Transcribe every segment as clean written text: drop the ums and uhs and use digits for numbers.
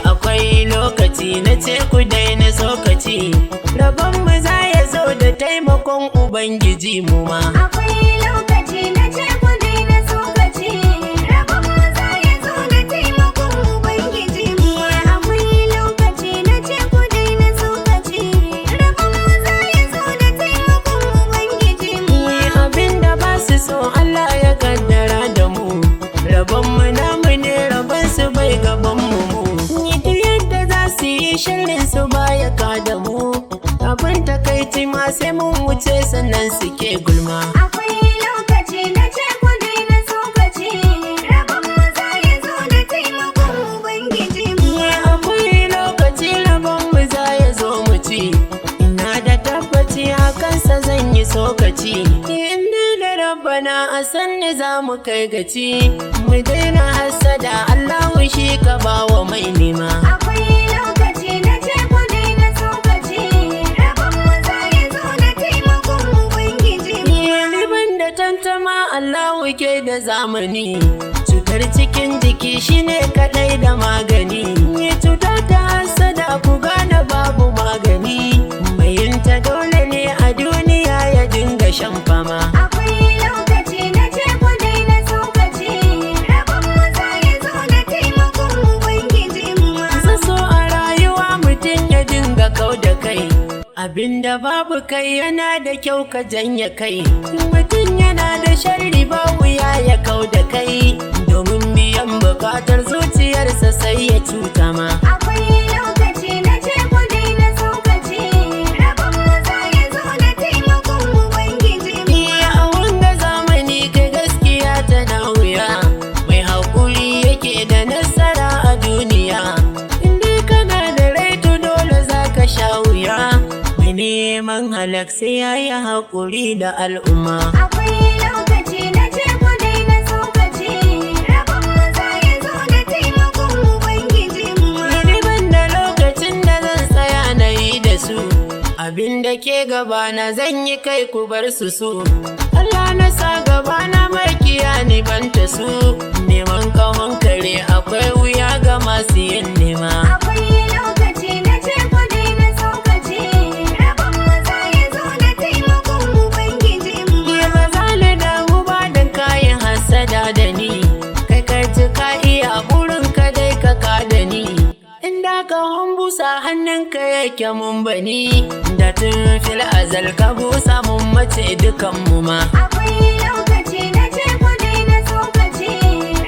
akwai lokaci na ce ku daina tsokaci, rabon mu za ya zo da taimakon Ubangiji mu ma. Akwai lokaci na ce ku daina tsokaci, rabon mu za ya zo da taimakon Ubangiji mu ma. Akwai lokaci na ce ku daina tsokaci, rabon mu za ya zo da taimakon Ubangiji mu ma. Abinda ba su so Allah ya kaddara da mu, rabon mu namu ne, rabon su bai gaban mu. Shirin su baya ka da mu, abin takaici ma sai mun wuce sannan suke gulma. Akwai lokaci na ce ku daina tsokaci, rabon mu za ya zo da taimakon Ubangiji mu. Akwai lokaci rabon mu za ya zo mu ci, ina da tabbaci a kansa zan yi tsokaci. Inda da rabbana a sanni za mu kai gaci, mu daina hasada Allahu shi ka bawa mai nema. Akwai lokaci na ce ku daina tsokaci, rabon mu za ya zo da taimakon Ubangiji mu. Riban da tantama Allahu ke da zamani, cutar cikin jiki shine kadai da magani. Cuta ta hasada ku gane babu magani, mai yin ta dole ne a duniya ya dinga shan fama. Akwai lokaci na ce ku daina tsokaci, rabon mu za ya zo da taimakon Ubangiji mu ma. So a rayuwa mutum ya dinga kau da kai, abinda babu kai yana da kyau ka janye kai. Mutum yana da sharri ba wuya ya kau da kai, domin biyan bukatar zuciyarsa sai ya cuta ma. Akwai lokaci na ce ku daina tsokaci, rabon mu za ya zo da taimakon Ubangiji mu ma. A wanga zamani kai gaskiya tana wuya, mai haƙuri yake da nasara a duniya. Inda kana da rai to dole za ka sha wuya, mai neman halak sai ya yi haƙuri da al'umma. Akwai lokaci na ce ku daina tsokaci, rabon mu za ya zo da taimakon Ubangiji mu ma. Riban da lokacin da zan tsaya na yi da su, abin da ke gabana zan yi kai ku bar su su. Allah na sa gabana makiya ni banta su, neman kawon kare akwai wuya ga masu yin nema. Akwai lokaci na ce ku daina tsokaci, rabon mu za ya zo da taimakon Ubangiji mu ma. Ba za ni damu ba dan kayan hasada da ni, kai karci ka iya burin ka dai ka da ni. Inda ka busa hannunka yake mun bani, da tun fil azal ka busa mun mace dukan mu ma. Akwai lokaci na ce ku daina tsokaci,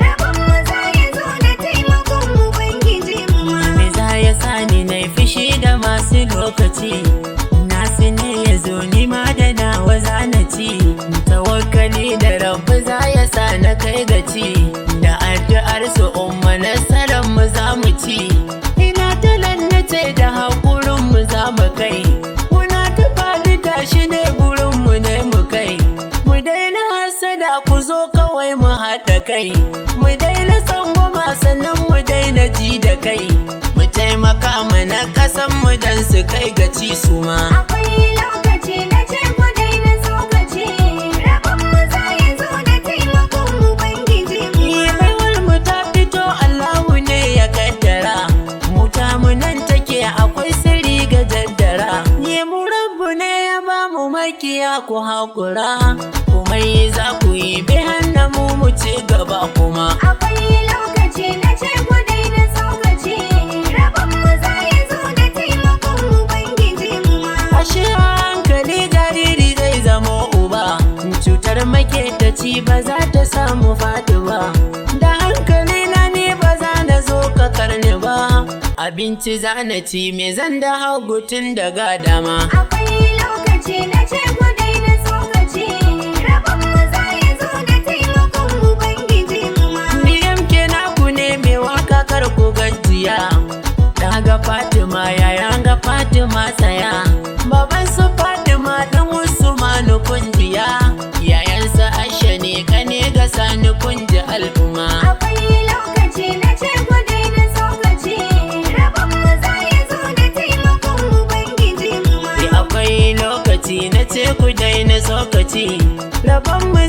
rabon mu za ya zo da taimakon Ubangiji mu ma. Me za ya sani na fishi da masu lokaci, nasu ne ya zo ni ma da nawa zanaci. Tawakkali da rabbi za ya sa na kai gaci, da addu'ar su umma nasarar mu za mu ci. Ina talan na ce da haƙurin mu za mu kai, muna ta faɗi tashi ne burin mu ne mu kai. Mu daina hasada ku zo kawai mu haɗa kai, mu daina tsangwama sannan mu daina ji da kai. Mu taimaka mana kasan mu dan su kai gaci su ma. Akwai lokaci na ce ku daina tsokaci, rabon mu za ya zo da taimakon Ubangiji mu ma. Baiwar mu ta fito Allahu ne ya kaddara, mu tamu nan take akwai sirri ga jaddara. Mu rabbu ne ya ba mu makiya ku haƙura, komai za ku yi bi hannu mu ci gaba kuma. Akwai lokaci na ce ku daina tsokaci, rabon mu za ya zo da taimakon Ubangiji mu ma. Ashe a hankali jariri zai zamo uba, cutar maketaci ba za ta samu faɗi ba. Da hankali na ni ba za na zo ka karni ba, abinci za na ci me zan da hagu tun daga dama. Akwai lokaci na ce ku daina tsokaci, rabon mu za ya zo da taimakon Ubangiji mu ma. Niyam ke naku ne mai waka kar ku gajiya, daga Fatima yaya ga Fatima tsaya, baban su Fatima dan Usmanu kunjiya, yayansa Aisha ne kane ga Sani kunji al'umma. Akwai lokaci na ce ku daina tsokaci, rabon mu za ya zo da taimakon Ubangiji mu ma. Akwai lokaci na ce ku daina tsokaci, rabon mu